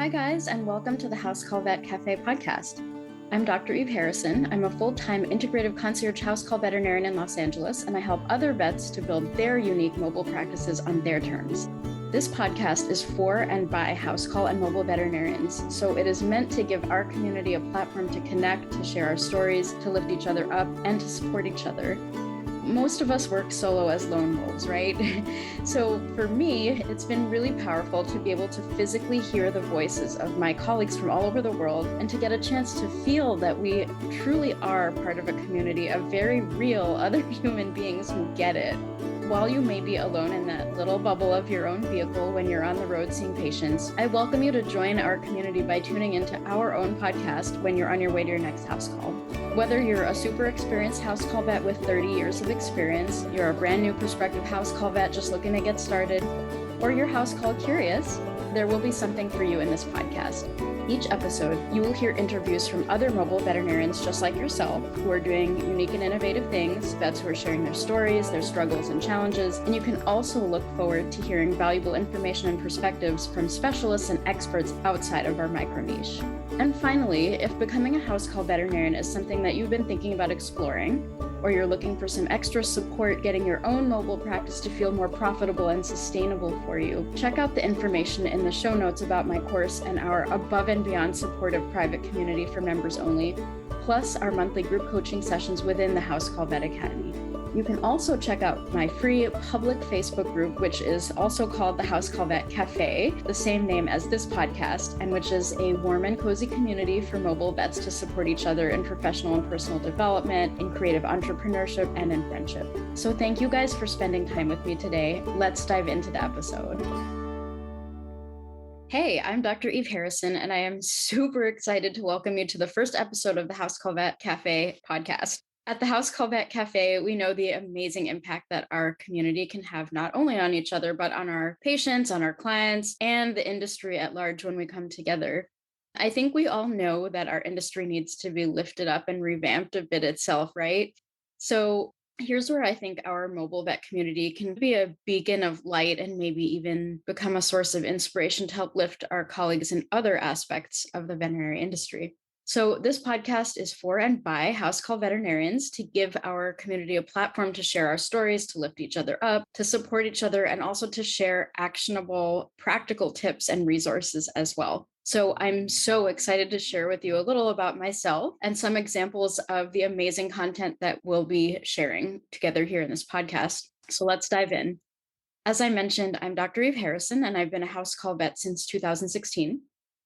Hi, guys, and welcome to the House Call Vet Café podcast. I'm Dr. Eve Harrison. I'm a full-time integrative concierge house call veterinarian in Los Angeles, and I help other vets to build their unique mobile practices on their terms. This podcast is for and by house call and mobile veterinarians, so it is meant to give our community a platform to connect, to share our stories, to lift each other up, and to support each other. Most of us work solo as lone wolves, right? So for me, it's been really powerful to be able to physically hear the voices of my colleagues from all over the world and to get a chance to feel that we truly are part of a community of very real other human beings who get it. While you may be alone in that little bubble of your own vehicle when you're on the road seeing patients, I welcome you to join our community by tuning into our own podcast when you're on your way to your next house call. Whether you're a super experienced house call vet with 30 years of experience, you're a brand new prospective house call vet just looking to get started, or you're house call curious, there will be something for you in this podcast. Each episode, you will hear interviews from other mobile veterinarians just like yourself who are doing unique and innovative things, vets who are sharing their stories, their struggles and challenges, and you can also look forward to hearing valuable information and perspectives from specialists and experts outside of our microniche. And finally, if becoming a house call veterinarian is something that you've been thinking about exploring, or you're looking for some extra support getting your own mobile practice to feel more profitable and sustainable for you, check out the information in the show notes about my course and our above and beyond supportive private community for members only, plus our monthly group coaching sessions within the House Call Vet Academy. You can also check out my free public Facebook group, which is also called the House Call Vet Café, the same name as this podcast, and which is a warm and cozy community for mobile vets to support each other in professional and personal development, in creative entrepreneurship, and in friendship. So thank you guys for spending time with me today. Let's dive into the episode. Hey, I'm Dr. Eve Harrison, and I am super excited to welcome you to the first episode of the House Call Vet Café podcast. At the House Call Vet Café, we know the amazing impact that our community can have not only on each other, but on our patients, on our clients, and the industry at large when we come together. I think we all know that our industry needs to be lifted up and revamped a bit itself, right? So here's where I think our mobile vet community can be a beacon of light and maybe even become a source of inspiration to help lift our colleagues in other aspects of the veterinary industry. So this podcast is for and by house call veterinarians to give our community a platform to share our stories, to lift each other up, to support each other, and also to share actionable, practical tips and resources as well. So I'm so excited to share with you a little about myself and some examples of the amazing content that we'll be sharing together here in this podcast. So let's dive in. As I mentioned, I'm Dr. Eve Harrison, and I've been a house call vet since 2016.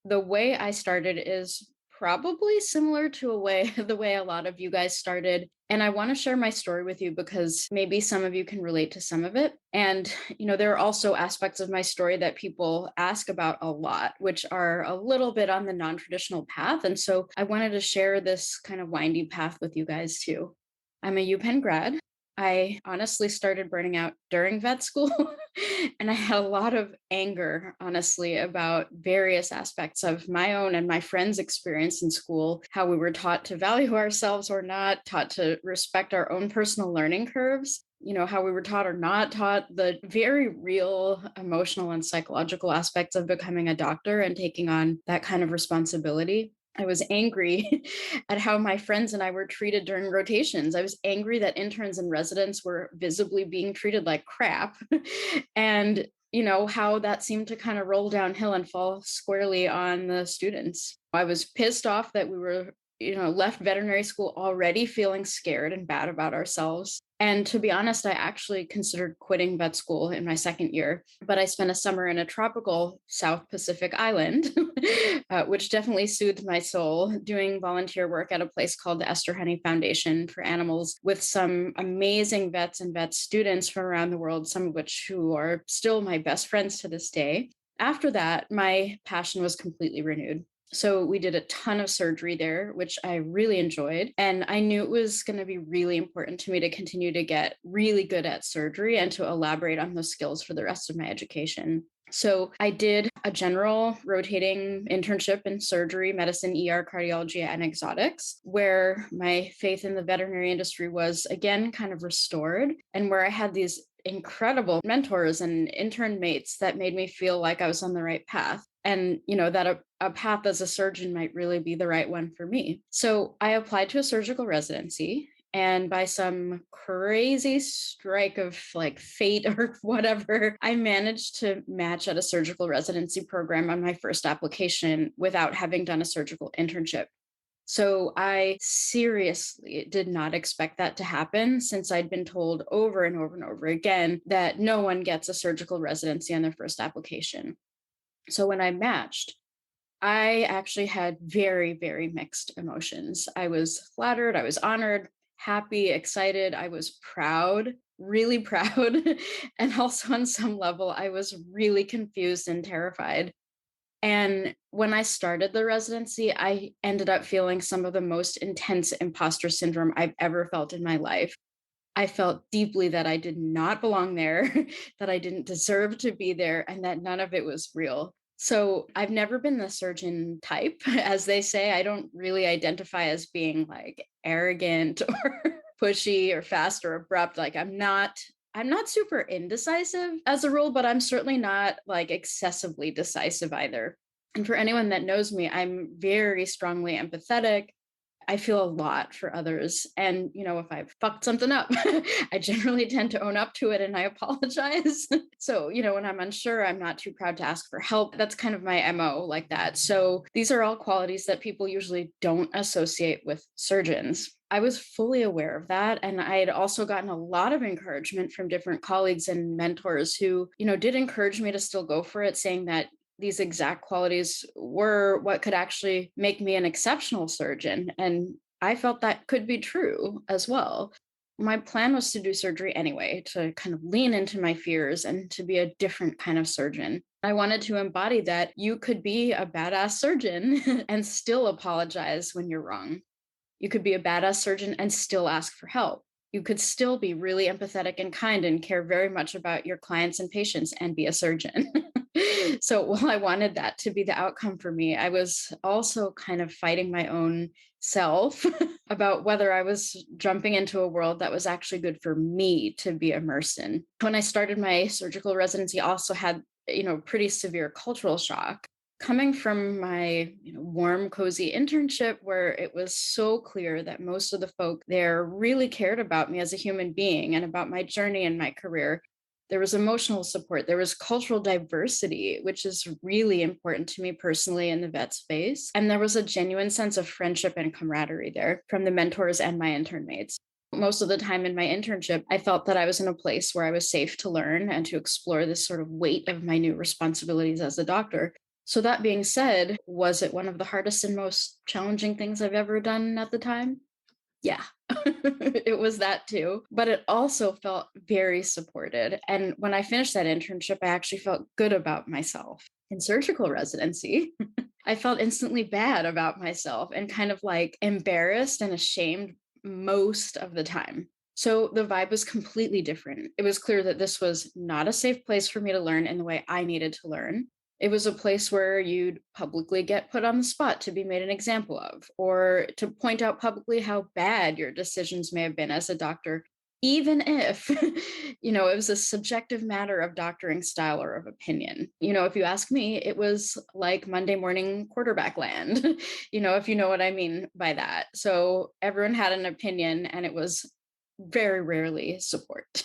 The way I started is probably similar to the way a lot of you guys started. And I want to share my story with you because maybe some of you can relate to some of it. And, there are also aspects of my story that people ask about a lot, which are a little bit on the non-traditional path. And so I wanted to share this kind of windy path with you guys too. I'm a UPenn grad. I honestly started burning out during vet school, and I had a lot of anger, honestly, about various aspects of my own and my friends' experience in school, how we were taught to value ourselves or not, taught to respect our own personal learning curves, how we were taught or not taught the very real emotional and psychological aspects of becoming a doctor and taking on that kind of responsibility. I was angry at how my friends and I were treated during rotations. I was angry that interns and residents were visibly being treated like crap. And, how that seemed to kind of roll downhill and fall squarely on the students. I was pissed off that we were, left veterinary school already feeling scared and bad about ourselves. And to be honest, I actually considered quitting vet school in my second year, but I spent a summer in a tropical South Pacific island, which definitely soothed my soul, doing volunteer work at a place called the Esther Honey Foundation for Animals with some amazing vets and vet students from around the world, some of which who are still my best friends to this day. After that, my passion was completely renewed. So we did a ton of surgery there, which I really enjoyed. And I knew it was going to be really important to me to continue to get really good at surgery and to elaborate on those skills for the rest of my education. So I did a general rotating internship in surgery, medicine, ER, cardiology, and exotics, where my faith in the veterinary industry was again kind of restored, and where I had these incredible mentors and intern mates that made me feel like I was on the right path. and that a path as a surgeon might really be the right one for me. So I applied to a surgical residency, and by some crazy strike of like fate or whatever, I managed to match at a surgical residency program on my first application without having done a surgical internship. So I seriously did not expect that to happen, since I'd been told over and over and over again that no one gets a surgical residency on their first application. So when I matched, I actually had very, very mixed emotions. I was flattered, I was honored, happy, excited, I was proud, really proud. And also, on some level, I was really confused and terrified. And when I started the residency, I ended up feeling some of the most intense imposter syndrome I've ever felt in my life. I felt deeply that I did not belong there, that I didn't deserve to be there, and that none of it was real. So I've never been the surgeon type, as they say. I don't really identify as being like arrogant or pushy or fast or abrupt. Like I'm not super indecisive as a rule, but I'm certainly not like excessively decisive either. And for anyone that knows me, I'm very strongly empathetic. I feel a lot for others. And, if I've fucked something up, I generally tend to own up to it and I apologize. So, when I'm unsure, I'm not too proud to ask for help. That's kind of my MO, like that. So these are all qualities that people usually don't associate with surgeons. I was fully aware of that. And I had also gotten a lot of encouragement from different colleagues and mentors who, did encourage me to still go for it, saying that these exact qualities were what could actually make me an exceptional surgeon. And I felt that could be true as well. My plan was to do surgery anyway, to kind of lean into my fears and to be a different kind of surgeon. I wanted to embody that you could be a badass surgeon and still apologize when you're wrong. You could be a badass surgeon and still ask for help. You could still be really empathetic and kind and care very much about your clients and patients and be a surgeon. So while I wanted that to be the outcome for me, I was also kind of fighting my own self about whether I was jumping into a world that was actually good for me to be immersed in. When I started my surgical residency, I also had, pretty severe cultural shock coming from my warm, cozy internship, where it was so clear that most of the folk there really cared about me as a human being and about my journey and my career. There was emotional support. There was cultural diversity, which is really important to me personally in the vet space. And there was a genuine sense of friendship and camaraderie there from the mentors and my intern mates. Most of the time in my internship, I felt that I was in a place where I was safe to learn and to explore this sort of weight of my new responsibilities as a doctor. So that being said, was it one of the hardest and most challenging things I've ever done at the time? Yeah, it was that too. But it also felt very supported. And when I finished that internship, I actually felt good about myself. In surgical residency, I felt instantly bad about myself and kind of like embarrassed and ashamed most of the time. So the vibe was completely different. It was clear that this was not a safe place for me to learn in the way I needed to learn. It was a place where you'd publicly get put on the spot to be made an example of, or to point out publicly how bad your decisions may have been as a doctor, even if, it was a subjective matter of doctoring style or of opinion. If you ask me, it was like Monday morning quarterback land, if you know what I mean by that. So everyone had an opinion, and it was very rarely support.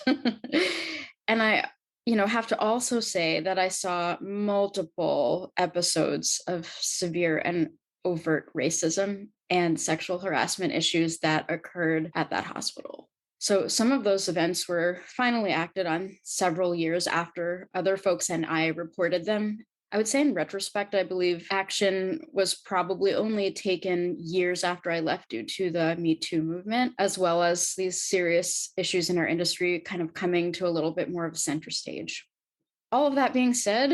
And I have to also say that I saw multiple episodes of severe and overt racism and sexual harassment issues that occurred at that hospital. So some of those events were finally acted on several years after other folks and I reported them. I would say in retrospect, I believe action was probably only taken years after I left due to the Me Too movement, as well as these serious issues in our industry kind of coming to a little bit more of a center stage. All of that being said,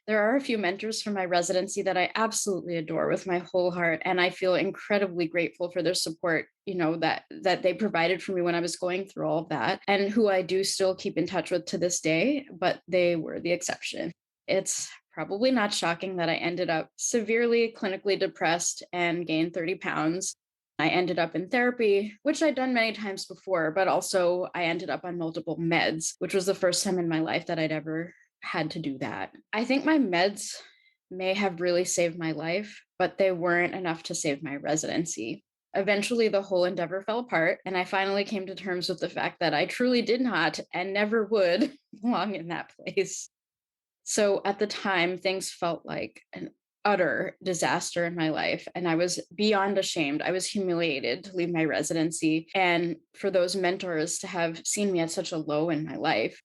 there are a few mentors from my residency that I absolutely adore with my whole heart, and I feel incredibly grateful for their support, that they provided for me when I was going through all of that, and who I do still keep in touch with to this day, but they were the exception. It's probably not shocking that I ended up severely clinically depressed and gained 30 pounds. I ended up in therapy, which I'd done many times before, but also I ended up on multiple meds, which was the first time in my life that I'd ever had to do that. I think my meds may have really saved my life, but they weren't enough to save my residency. Eventually, the whole endeavor fell apart, and I finally came to terms with the fact that I truly did not and never would belong in that place. So at the time, things felt like an utter disaster in my life. And I was beyond ashamed. I was humiliated to leave my residency and for those mentors to have seen me at such a low in my life.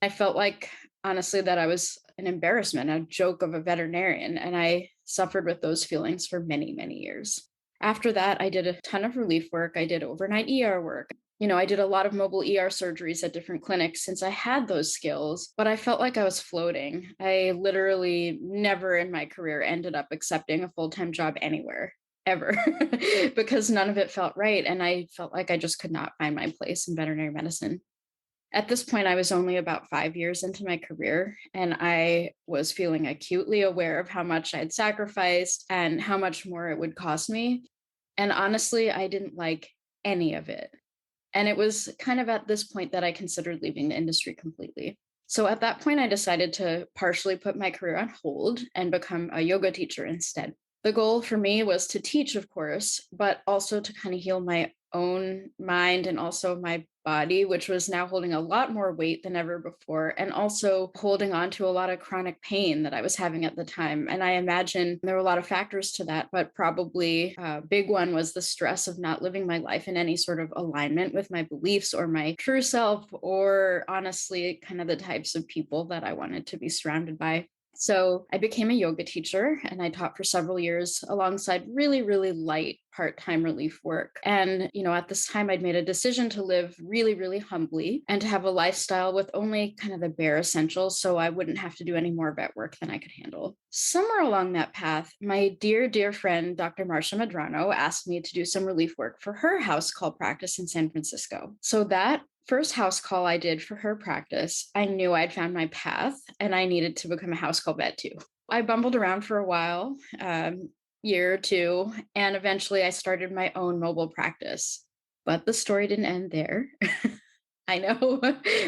I felt like, honestly, that I was an embarrassment, a joke of a veterinarian. And I suffered with those feelings for many, many years. After that, I did a ton of relief work. I did overnight ER work. I did a lot of mobile ER surgeries at different clinics since I had those skills, but I felt like I was floating. I literally never in my career ended up accepting a full time job anywhere, ever, because none of it felt right. And I felt like I just could not find my place in veterinary medicine. At this point, I was only about 5 years into my career, and I was feeling acutely aware of how much I'd sacrificed and how much more it would cost me. And honestly, I didn't like any of it. And it was kind of at this point that I considered leaving the industry completely. So at that point, I decided to partially put my career on hold and become a yoga teacher instead. The goal for me was to teach, of course, but also to kind of heal my own mind and also my body, which was now holding a lot more weight than ever before, and also holding on to a lot of chronic pain that I was having at the time. And I imagine there were a lot of factors to that, but probably a big one was the stress of not living my life in any sort of alignment with my beliefs or my true self, or honestly, kind of the types of people that I wanted to be surrounded by. So I became a yoga teacher and I taught for several years alongside really, really light part-time relief work. And, at this time I'd made a decision to live really, really humbly and to have a lifestyle with only kind of the bare essentials so I wouldn't have to do any more vet work than I could handle. Somewhere along that path, my dear, dear friend, Dr. Marcia Madrano, asked me to do some relief work for her house call practice in San Francisco. So that first house call I did for her practice, I knew I'd found my path and I needed to become a house call vet too. I bumbled around for a while, year or two, and eventually I started my own mobile practice. But the story didn't end there. I know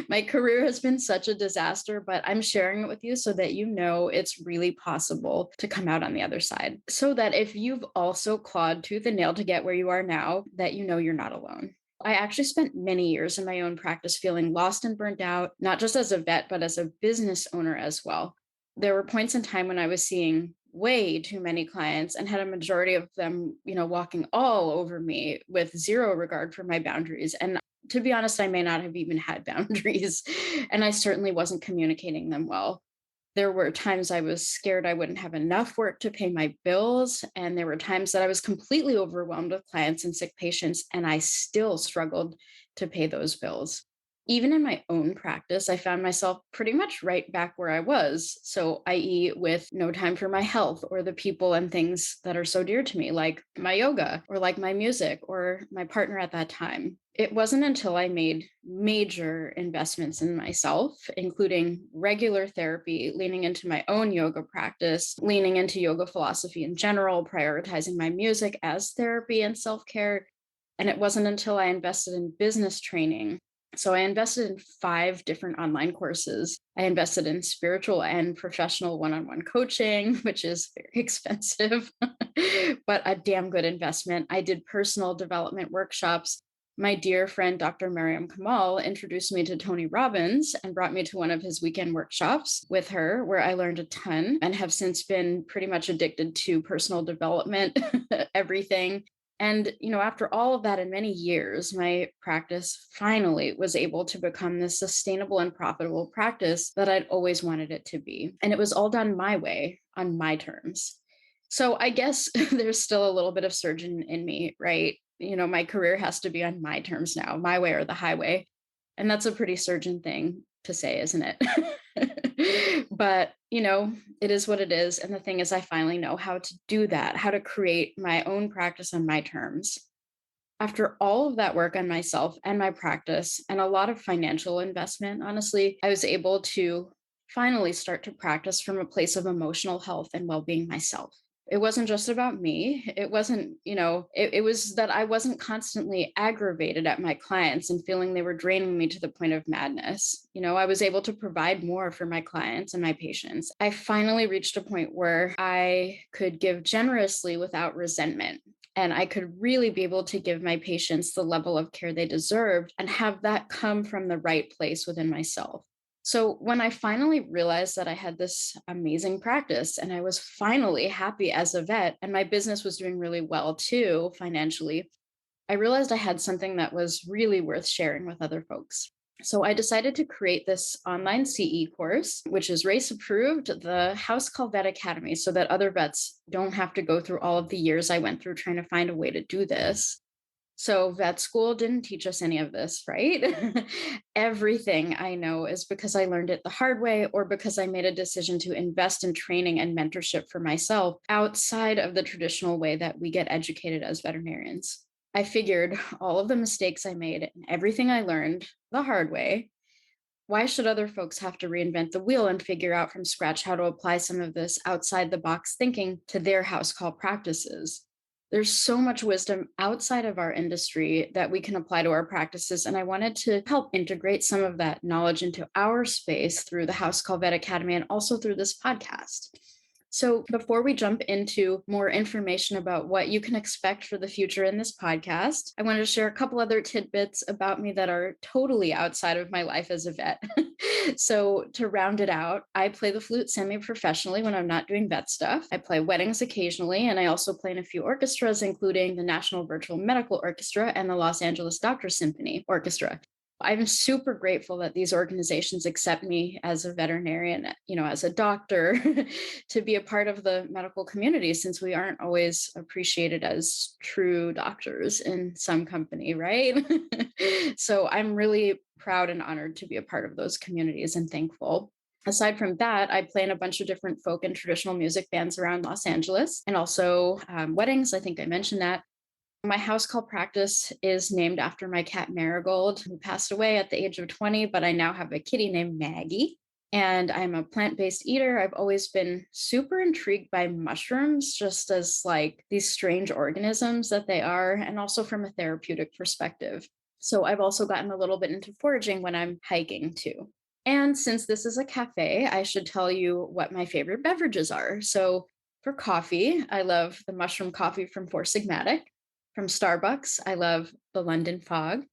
my career has been such a disaster, but I'm sharing it with you so that you know it's really possible to come out on the other side. So that if you've also clawed tooth and nail to get where you are now, that you know you're not alone. I actually spent many years in my own practice feeling lost and burnt out, not just as a vet, but as a business owner as well. There were points in time when I was seeing way too many clients and had a majority of them, walking all over me with zero regard for my boundaries. And to be honest, I may not have even had boundaries, and I certainly wasn't communicating them well. There were times I was scared I wouldn't have enough work to pay my bills. And there were times that I was completely overwhelmed with clients and sick patients, and I still struggled to pay those bills. Even in my own practice, I found myself pretty much right back where I was. So, i.e., with no time for my health or the people and things that are so dear to me, like my yoga or like my music or my partner at that time. It wasn't until I made major investments in myself, including regular therapy, leaning into my own yoga practice, leaning into yoga philosophy in general, prioritizing my music as therapy and self care. And it wasn't until I invested in business training. So I invested in 5 different online courses. I invested in spiritual and professional one-on-one coaching, which is very expensive, but a damn good investment. I did personal development workshops. My dear friend, Dr. Mariam Kamal, introduced me to Tony Robbins and brought me to one of his weekend workshops with her, where I learned a ton and have since been pretty much addicted to personal development, everything. And, after all of that and many years, my practice finally was able to become this sustainable and profitable practice that I'd always wanted it to be. And it was all done my way, on my terms. So I guess there's still a little bit of surgeon in me, right? My career has to be on my terms now, my way or the highway. And that's a pretty surgeon thing to say, isn't it? But, it is what it is. And the thing is, I finally know how to do that, how to create my own practice on my terms. After all of that work on myself and my practice and a lot of financial investment, honestly, I was able to finally start to practice from a place of emotional health and well being myself. It wasn't just about me. It wasn't, it was that I wasn't constantly aggravated at my clients and feeling they were draining me to the point of madness. I was able to provide more for my clients and my patients. I finally reached a point where I could give generously without resentment. And I could really be able to give my patients the level of care they deserved and have that come from the right place within myself. So when I finally realized that I had this amazing practice and I was finally happy as a vet and my business was doing really well too financially, I realized I had something that was really worth sharing with other folks. So I decided to create this online CE course, which is RACE approved, the House Call Vet Academy, so that other vets don't have to go through all of the years I went through trying to find a way to do this. So vet school didn't teach us any of this, right? Everything I know is because I learned it the hard way or because I made a decision to invest in training and mentorship for myself outside of the traditional way that we get educated as veterinarians. I figured all of the mistakes I made and everything I learned the hard way. Why should other folks have to reinvent the wheel and figure out from scratch how to apply some of this outside the box thinking to their house call practices? There's so much wisdom outside of our industry that we can apply to our practices. And I wanted to help integrate some of that knowledge into our space through the House Call Vet Academy and also through this podcast. So before we jump into more information about what you can expect for the future in this podcast, I wanted to share a couple other tidbits about me that are totally outside of my life as a vet. So to round it out, I play the flute semi-professionally when I'm not doing vet stuff. I play weddings occasionally, and I also play in a few orchestras, including the National Virtual Medical Orchestra and the Los Angeles Doctor Symphony Orchestra. I'm super grateful that these organizations accept me as a veterinarian, as a doctor, to be a part of the medical community, since we aren't always appreciated as true doctors in some company, right? So I'm really proud and honored to be a part of those communities and thankful. Aside from that, I play in a bunch of different folk and traditional music bands around Los Angeles and also weddings. I think I mentioned that. My house call practice is named after my cat Marigold, who passed away at the age of 20, but I now have a kitty named Maggie. And I'm a plant-based eater. I've always been super intrigued by mushrooms, just as like these strange organisms that they are, and also from a therapeutic perspective. So I've also gotten a little bit into foraging when I'm hiking too. And since this is a cafe, I should tell you what my favorite beverages are. So for coffee, I love the mushroom coffee from Four Sigmatic. From Starbucks, I love the London Fog.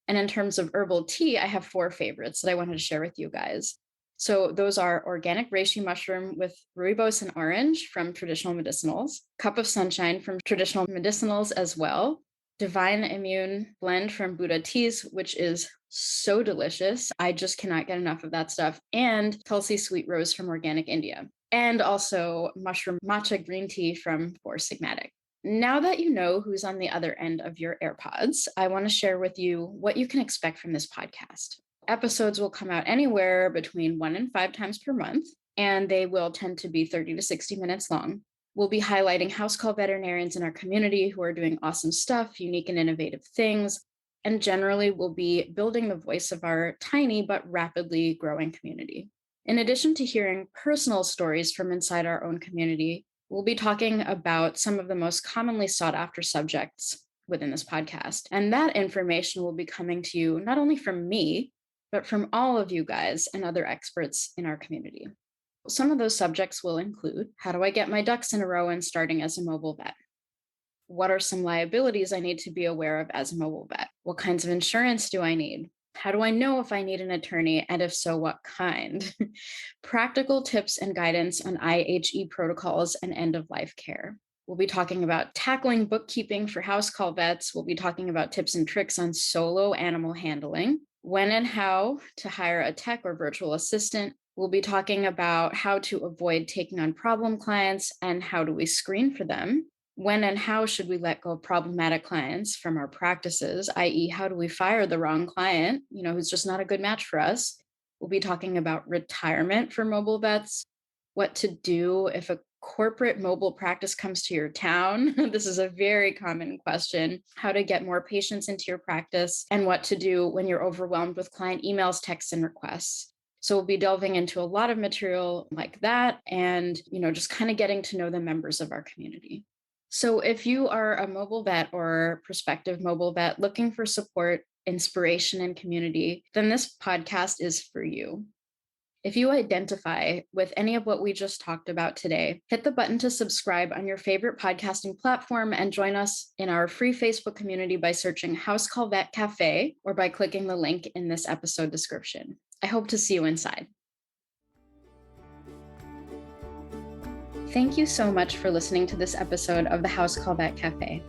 And in terms of herbal tea, I have 4 favorites that I wanted to share with you guys. So those are organic reishi mushroom with rooibos and orange from Traditional Medicinals, Cup of Sunshine from Traditional Medicinals as well, Divine Immune blend from Buddha Teas, which is so delicious. I just cannot get enough of that stuff, and Tulsi Sweet Rose from Organic India, and also mushroom matcha green tea from Four Sigmatic. Now that you know who's on the other end of your AirPods, I want to share with you what you can expect from this podcast. Episodes will come out anywhere between 1 and 5 times per month, and they will tend to be 30 to 60 minutes long. We'll be highlighting house call veterinarians in our community who are doing awesome stuff, unique and innovative things, and generally we'll be building the voice of our tiny but rapidly growing community. In addition to hearing personal stories from inside our own community, we'll be talking about some of the most commonly sought after subjects within this podcast. And that information will be coming to you not only from me, but from all of you guys and other experts in our community. Some of those subjects will include: how do I get my ducks in a row in starting as a mobile vet? What are some liabilities I need to be aware of as a mobile vet? What kinds of insurance do I need? How do I know if I need an attorney, and if so, what kind? Practical tips and guidance on IHE protocols and end-of-life care. We'll be talking about tackling bookkeeping for house call vets. We'll be talking about tips and tricks on solo animal handling, when and how to hire a tech or virtual assistant. We'll be talking about how to avoid taking on problem clients and how do we screen for them. When and how should we let go of problematic clients from our practices, i.e., how do we fire the wrong client, who's just not a good match for us? We'll be talking about retirement for mobile vets, what to do if a corporate mobile practice comes to your town. This is a very common question. How to get more patients into your practice, and what to do when you're overwhelmed with client emails, texts, and requests. So we'll be delving into a lot of material like that and, just kind of getting to know the members of our community. So if you are a mobile vet or prospective mobile vet looking for support, inspiration, and community, then this podcast is for you. If you identify with any of what we just talked about today, hit the button to subscribe on your favorite podcasting platform and join us in our free Facebook community by searching House Call Vet Café or by clicking the link in this episode description. I hope to see you inside. Thank you so much for listening to this episode of the House Call Vet Café.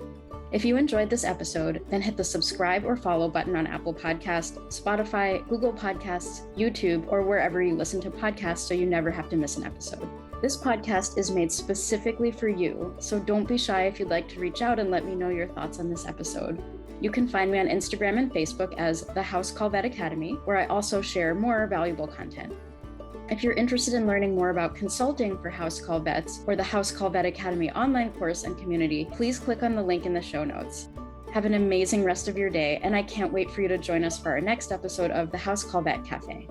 If you enjoyed this episode, then hit the subscribe or follow button on Apple Podcasts, Spotify, Google Podcasts, YouTube, or wherever you listen to podcasts so you never have to miss an episode. This podcast is made specifically for you, so don't be shy if you'd like to reach out and let me know your thoughts on this episode. You can find me on Instagram and Facebook as the House Call Vet Academy, where I also share more valuable content. If you're interested in learning more about consulting for House Call Vets or the House Call Vet Academy online course and community, please click on the link in the show notes. Have an amazing rest of your day, and I can't wait for you to join us for our next episode of the House Call Vet Café.